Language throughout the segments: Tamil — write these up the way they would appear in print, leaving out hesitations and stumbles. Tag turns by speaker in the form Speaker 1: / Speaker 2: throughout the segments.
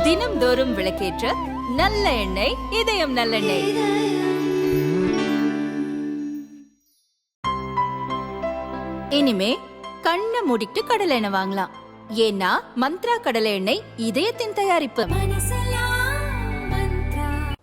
Speaker 1: தினம்தோறும் விளக்கேற்ற நல்ல எண்ணெய், இதயம் நல்லெண்ணெய். இனிமே கண்ணை மூடிட்டு கடலை எண்ணெய் வாங்கலாம். ஏன்னா மந்த்ரா கடலை எண்ணெய் இதயத்தின் தயாரிப்பு.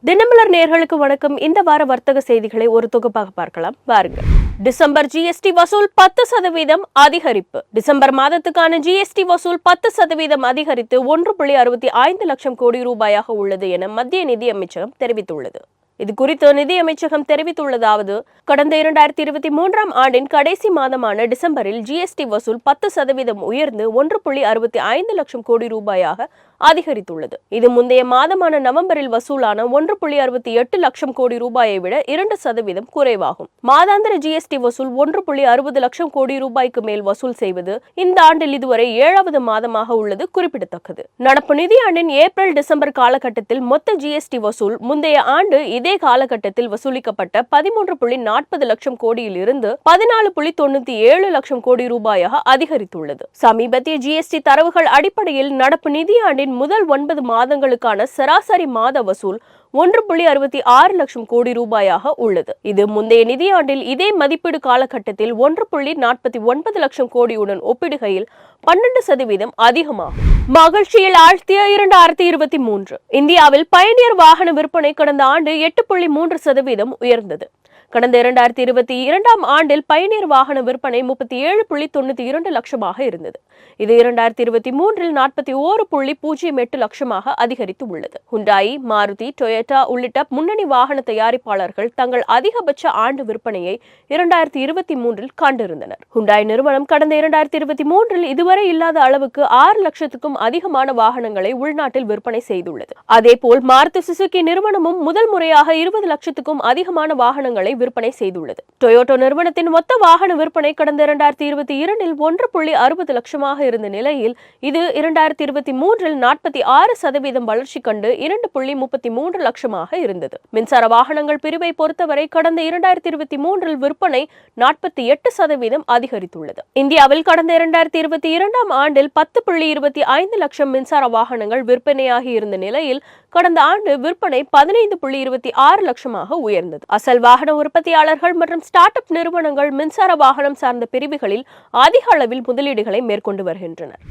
Speaker 2: தினமலர் நேயர்களுக்கு வணக்கம். இந்த வார வர்த்தக செய்திகளை ஒரு தொகுப்பாக பார்க்கலாம் வாருங்கள். டிசம்பர் ஜிஎஸ்டி வசூல் 10% அதிகரிப்பு. டிசம்பர் மாதத்துக்கான ஜிஎஸ்டி வசூல் 10% அதிகரித்து 1.65 லட்சம் கோடி ரூபாயாக உள்ளது என மத்திய நிதி அமைச்சகம் தெரிவித்துள்ளது. இது குறித்து நிதி அமைச்சகம் தெரிவித்துள்ளதாவது, கடந்த 2023ஆம் ஆண்டின் கடைசி மாதமான டிசம்பரில் ஜிஎஸ்டி வசூல் 10% உயர்ந்து 1.65 லட்சம் கோடி ரூபாயாக அதிகரித்துள்ளது. இது முந்தைய மாதமான நவம்பரில் வசூலான 1.68 லட்சம் கோடி ரூபாயை விட 2% குறைவாகும். மாதாந்திர ஜிஎஸ்டி வசூல் 1.60 லட்சம் கோடி ரூபாய்க்கு மேல் வசூல் செய்வது இந்த ஆண்டில் இதுவரை 7வது மாதமாக உள்ளது குறிப்பிடத்தக்கது. நடப்பு நிதியாண்டின் ஏப்ரல் டிசம்பர் காலகட்டத்தில் மொத்த ஜிஎஸ்டி வசூல் முந்தைய ஆண்டு இதே காலகட்டத்தில் வசூலிக்கப்பட்ட 13.40 லட்சம் கோடியில் இருந்து 14.97 லட்சம் கோடி ரூபாயாக அதிகரித்துள்ளது. சமீபத்திய ஜிஎஸ்டி தரவுகள் அடிப்படையில் நடப்பு நிதியாண்டின் முதல் 9 மாதங்களுக்கான சராசரி மாத வசூல் 1.66 லட்சம் கோடி ரூபாயாக உள்ளது. இது முந்தைய நிதியாண்டில் இதே மதிப்பீடு காலகட்டத்தில் 1.49 லட்சம் கோடியுடன் ஒப்பிடுகையில் 12% அதிகமாகும். மகிழ்ச்சியில் ஆழ்த்திய 2023. இந்தியாவில் பயணியர் வாகன விற்பனை கடந்த ஆண்டு 8.3% உயர்ந்தது. கடந்த 2022ஆம் ஆண்டில் பயணியர் வாகன விற்பனை 37.92 லட்சமாக இருந்தது. இது 2023இல் 41.08 லட்சமாக அதிகரித்து உள்ளது. ஹுண்டாய், மாருதி, டொயோட்டா உள்ளிட்ட முன்னணி வாகன தயாரிப்பாளர்கள் தங்கள் அதிகபட்ச ஆண்டு விற்பனையை 2023இல் கண்டிருந்தனர். ஹுண்டாய் நிறுவனம் கடந்த 2023இல் இதுவரை இல்லாத அளவுக்கு 6 லட்சத்துக்கும் அதிகமான வாகனங்களை உள்நாட்டில் விற்பனை செய்துள்ளது. அதேபோல் மாருதி சுசுகி நிறுவனமும் முதல் முறையாக 20 லட்சத்துக்கும் அதிகமான வாகனங்களை விற்பனை செய்துள்ளது. டொயோட்டோ நிறுவனத்தின் மொத்த வாகன விற்பனை கடந்த 2022இல் 1.60 லட்சமாக இருந்த நிலையில் இது 2023இல் 46% வளர்ச்சி கண்டு 2.33 லட்சமாக இருந்தது. மின்சார வாகனங்கள் பிரிவை பொறுத்தவரை கடந்த 2023இல் விற்பனை 48% அதிகரித்துள்ளது. இந்தியாவில் கடந்த 2022ஆம் ஆண்டில் 10.25 லட்சம் மின்சார வாகனங்கள் விற்பனையாகி இருந்த நிலையில் கடந்த ஆண்டு விற்பனை 15.26 லட்சமாக உயர்ந்தது. அசல் வாகன உற்பத்தியாளர்கள் மற்றும் ஸ்டார்ட் அப் நிறுவனங்கள் மின்சார வாகனம் சார்ந்த பிரிவுகளில் அதிக அளவில் முதலீடுகளை மேற்கொண்டு வருகின்றனர்.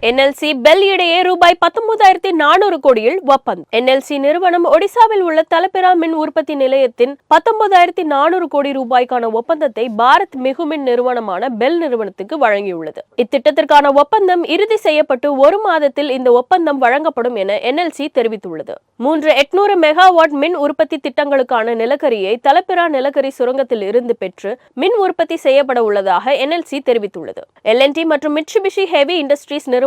Speaker 2: என்எல்சி பெல் இடையே ரூபாய் 19,400 கோடியில் ஒப்பந்தம். என்எல்சி நிறுவனம் ஒடிசாவில் உள்ள தலப்பிரா மின் உற்பத்தி நிலையத்தின் 19,400 கோடி ரூபாய்க்கான ஒப்பந்தத்தை பாரத் மிகுமின் நிறுவனமான பெல் நிறுவனத்துக்கு வழங்கியுள்ளது. இத்திட்டத்திற்கான ஒப்பந்தம் இறுதி செய்யப்பட்டு 1 மாதத்தில் இந்த ஒப்பந்தம் வழங்கப்படும் என என்எல்சி தெரிவித்துள்ளது. 800 மெகாவாட் மின் உற்பத்தி திட்டங்களுக்கான நிலக்கரியை தலப்பிரா நிலக்கரி சுரங்கத்தில் இருந்து பெற்று மின் உற்பத்தி செய்யப்பட உள்ளதாக என்எல்சி தெரிவித்துள்ளது. எல்என்டி மற்றும் மிட்சுபிஷி ஹெவி இண்டஸ்ட்ரீஸ் நிறுவனங்களின்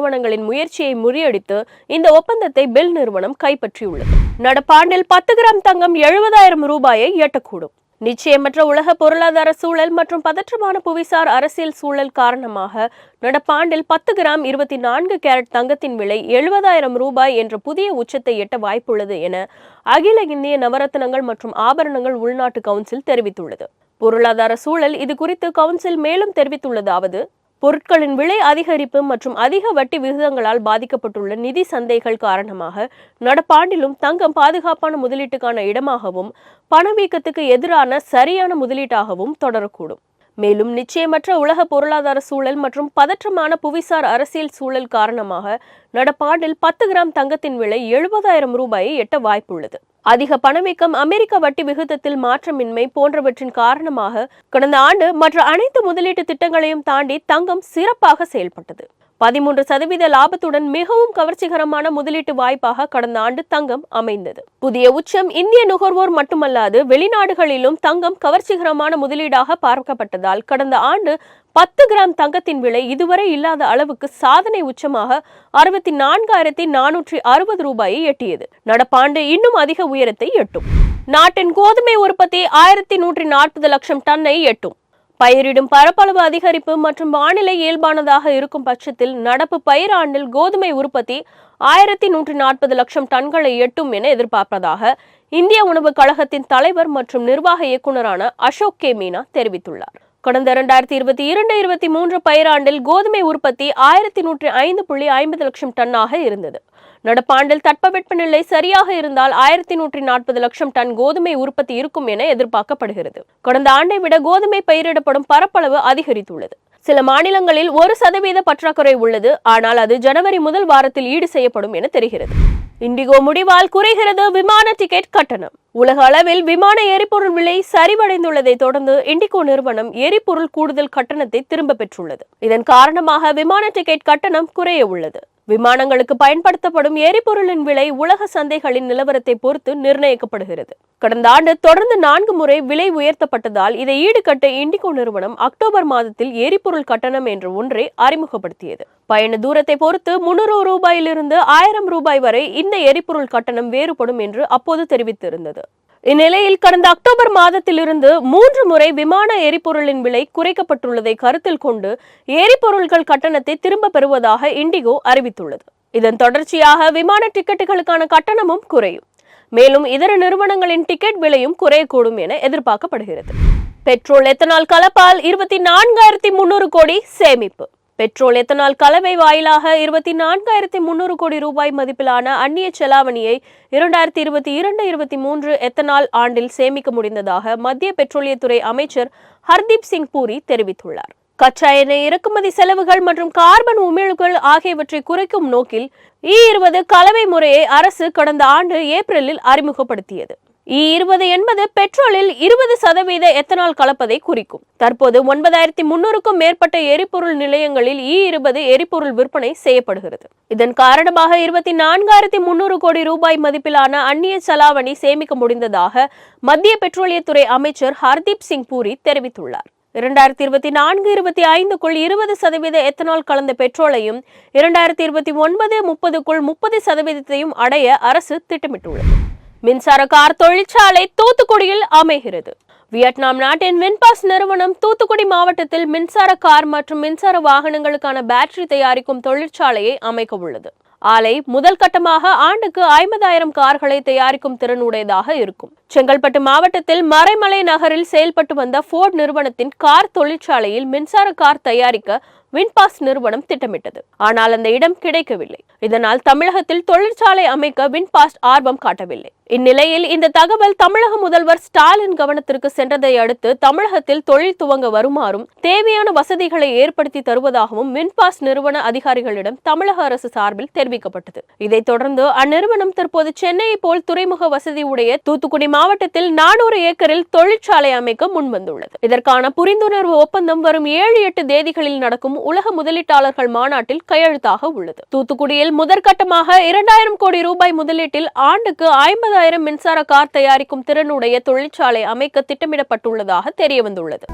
Speaker 2: முயற்சியை முறியடித்து இந்த ஒப்பந்தத்தை பெல் நிறுவனம் கைப்பற்றியுள்ளது. நடப்பாண்டில் 10 கிராம் தங்கம் 70,000 ரூபாயை எட்டக்கூடும். நிச்சயமற்ற உலக பொருளாதார சூழல் மற்றும் பதற்றமான புவிசார் அரசியல் சூழல் காரணமாக நடப்பாண்டில் 10 கிராம் 24 கேரட் தங்கத்தின் விலை 70,000 ரூபாய் என்ற புதிய உச்சத்தை எட்ட வாய்ப்புள்ளது என அகில இந்திய நவரத்னங்கள் மற்றும் ஆபரணங்கள் உள்நாட்டு கவுன்சில் தெரிவித்துள்ளது. பொருளாதார சூழல் இது குறித்து கவுன்சில் மேலும் தெரிவித்துள்ளதாவது, பொருட்களின் விலை அதிகரிப்பு மற்றும் அதிக வட்டி விகிதங்களால் பாதிக்கப்பட்டுள்ள நிதி சந்தைகள் காரணமாக நடப்பாண்டிலும் தங்கம் பாதுகாப்பான முதலீட்டுக்கான இடமாகவும் பணவீக்கத்துக்கு எதிரான சரியான முதலீட்டாகவும் தொடரக்கூடும். மேலும் நிச்சயமற்ற உலக பொருளாதார சூழல் மற்றும் பதற்றமான புவிசார் அரசியல் சூழல் காரணமாக நடப்பாண்டில் 10 கிராம் தங்கத்தின் விலை 70,000 ரூபாயை எட்ட வாய்ப்புள்ளது. அதிக பணவீக்கம், அமெரிக்க வட்டி விகிதத்தில் மாற்றமின்மை போன்றவற்றின் காரணமாக கடந்த ஆண்டு மற்ற அனைத்து முதலீட்டு திட்டங்களையும் தாண்டி தங்கம் சிறப்பாக செயல்பட்டது. 13% லாபத்துடன் மிகவும் கவர்ச்சிகரமான முதலீட்டு வாய்ப்பாக கடந்த ஆண்டு தங்கம் அமைந்தது. புதிய உச்சம். இந்திய நுகர்வோர் மட்டுமல்லாது வெளிநாடுகளிலும் தங்கம் கவர்ச்சிகரமான முதலீடாக பார்க்கப்பட்டதால் கடந்த ஆண்டு 10 கிராம் தங்கத்தின் விலை இதுவரை இல்லாத அளவுக்கு சாதனை உச்சமாக 64,460 ரூபாயை எட்டியது. நடப்பாண்டு இன்னும் அதிக உயரத்தை எட்டும். நாட்டின் கோதுமை உற்பத்தி 1,140 லட்சம் டன்னை எட்டும். பயிரிடும் பரப்பளவு அதிகரிப்பு மற்றும் வானிலை இயல்பானதாக இருக்கும் பட்சத்தில் நடப்பு பயிராண்டில் கோதுமை உற்பத்தி 1,140 லட்சம் டன்களை எட்டும் என எதிர்பார்ப்பதாக இந்திய உணவு கழகத்தின் தலைவர் மற்றும் நிர்வாக இயக்குநரான அசோக் கே மீனா தெரிவித்துள்ளார். கடந்த 2022-23 பயிராண்டில் கோதுமை உற்பத்தி 1105.50 லட்சம் டன்னாக இருந்தது. நடப்பாண்டில் தட்பவெப்பநிலை சரியாக இருந்தால் 1140 லட்சம் டன் கோதுமை உற்பத்தி இருக்கும் என எதிர்பார்க்கப்படுகிறது. கடந்த ஆண்டை விட கோதுமை பயிரிடப்படும் பரப்பளவு அதிகரித்துள்ளது. சில மாநிலங்களில் 1% பற்றாக்குறை உள்ளது. ஆனால் அது ஜனவரி முதல் வாரத்தில் ஈடு செய்யப்படும் என தெரிகிறது. இண்டிகோ முடிவால் குறைகிறது விமான டிக்கெட் கட்டணம். உலக அளவில் விமான எரிபொருள் விலை சரிவடைந்துள்ளதை தொடர்ந்து இண்டிகோ நிறுவனம் எரிபொருள் கூடுதல் கட்டணத்தை திரும்ப பெற்றுள்ளது. இதன் காரணமாக விமான டிக்கெட் கட்டணம் குறைய உள்ளது. விமானங்களுக்கு பயன்படுத்தப்படும் எரிபொருளின் விலை உலக சந்தைகளின் நிலவரத்தை பொறுத்து நிர்ணயிக்கப்படுகிறது. கடந்த ஆண்டு தொடர்ந்து 4 முறை விலை உயர்த்தப்பட்டதால் இதை ஈடுகட்ட இண்டிகோ நிறுவனம் அக்டோபர் மாதத்தில் எரிபொருள் கட்டணம் என்ற ஒன்றை அறிமுகப்படுத்தியது. பயண தூரத்தை பொறுத்து 300 ரூபாயிலிருந்து 1000 ரூபாய் வரை இந்த எரிபொருள் கட்டணம் வேறுபடும் என்று அப்போது தெரிவித்திருந்தது. இந்நிலையில் கடந்த அக்டோபர் மாதத்திலிருந்து 3 முறை விமான எரிபொருளின் விலை குறைக்கப்பட்டுள்ளதை கருத்தில் கொண்டு எரிபொருள்கள் கட்டணத்தை திரும்ப பெறுவதாக இண்டிகோ அறிவித்துள்ளது. இதன் தொடர்ச்சியாக விமான டிக்கெட்டுகளுக்கான கட்டணமும் குறையும். மேலும் இதர நிறுவனங்களின் டிக்கெட் விலையும் குறையக்கூடும் என எதிர்பார்க்கப்படுகிறது. பெட்ரோல் எத்தனால் கலப்பால் 24,300 கோடி சேமிப்பு. பெட்ரோல் எத்தனால் கலவை வாயிலாக 24,300 கோடி ரூபாய் மதிப்பிலான அந்நிய செலாவணியை 2022-23 எத்தனால் ஆண்டில் சேமிக்க முடிந்ததாக மத்திய பெட்ரோலியத்துறை அமைச்சர் ஹர்தீப் சிங் பூரி தெரிவித்துள்ளார். கச்சா எண்ணெய் இறக்குமதி செலவுகள் மற்றும் கார்பன் உமிழ்வுகள் ஆகியவற்றை குறைக்கும் நோக்கில் E20 கலவை முறையை அரசு கடந்த ஆண்டு ஏப்ரலில் அறிமுகப்படுத்தியது. E20 என்பது பெட்ரோலில் 20% எத்தனால் கலப்பதை குறிக்கும். தற்போது 9,300க்கும் மேற்பட்ட எரிபொருள் நிலையங்களில் E20 எரிபொருள் விற்பனை செய்யப்படுகிறது. இதன் காரணமாக 24,300 கோடி ரூபாய் மதிப்பிலான அந்நிய செலாவணி சேமிக்க முடிந்ததாக மத்திய பெட்ரோலியத்துறை அமைச்சர் ஹர்தீப் சிங் பூரி தெரிவித்துள்ளார். 2024-25க்குள் 20% எத்தனால் கலந்த பெட்ரோலையும் 2029-30க்குள் 30%ஐயும் அடைய அரசு திட்டமிட்டுள்ளது. மின்சார கார் தொழிற்சாலை தூத்துக்குடியில் அமைகிறது. வியட்நாம் நாட்டின் வின்பாஸ் நிறுவனம் தூத்துக்குடி மாவட்டத்தில் மின்சார கார் மற்றும் மின்சார வாகனங்களுக்கான பேட்டரி தயாரிக்கும் தொழிற்சாலையை அமைக்க உள்ளது. ஆலை முதல் கட்டமாக ஆண்டுக்கு 50,000 கார்களை தயாரிக்கும் திறனுடையதாக இருக்கும். செங்கல்பட்டு மாவட்டத்தில் மறைமலை நகரில் செயல்பட்டு வந்த ஃபோர்ட் நிறுவனத்தின் கார் தொழிற்சாலையில் மின்சார கார் தயாரிக்க வின்பாஸ் நிறுவனம் திட்டமிட்டது. ஆனால் அந்த இடம் கிடைக்கவில்லை. இதனால் தமிழகத்தில் தொழிற்சாலை அமைக்க வின்பாஸ் ஆர்வம் காட்டவில்லை. இந்நிலையில் இந்த தகவல் தமிழக முதல்வர் ஸ்டாலின் கவனத்திற்கு சென்றதை அடுத்து தமிழகத்தில் தொழில் துவங்க வருமாறும் தேவையான வசதிகளை ஏற்படுத்தி தருவதாகவும் வின்பாஸ் நிறுவன அதிகாரிகளிடம் தமிழக அரசு சார்பில் தெரிவிக்கப்பட்டது. இதைத் தொடர்ந்து அந்நிறுவனம் தற்போது சென்னையை போல் துறைமுக வசதி உடைய தூத்துக்குடி மாவட்டத்தில் 400 ஏக்கரில் தொழிற்சாலை அமைக்க முன்வந்துள்ளது. இதற்கான புரிந்துணர்வு ஒப்பந்தம் வரும் 7-8 தேதிகளில் நடக்கும் உலக முதலீட்டாளர்கள் மாநாட்டில் கையெழுத்தாக உள்ளது. தூத்துக்குடியில் முதற்கட்டமாக 2,000 கோடி ரூபாய் முதலீட்டில் ஆண்டுக்கு 50,000 மின்சார கார் தயாரிக்கும் திறனுடைய தொழிற்சாலை அமைக்க திட்டமிடப்பட்டுள்ளதாக தெரியவந்துள்ளது.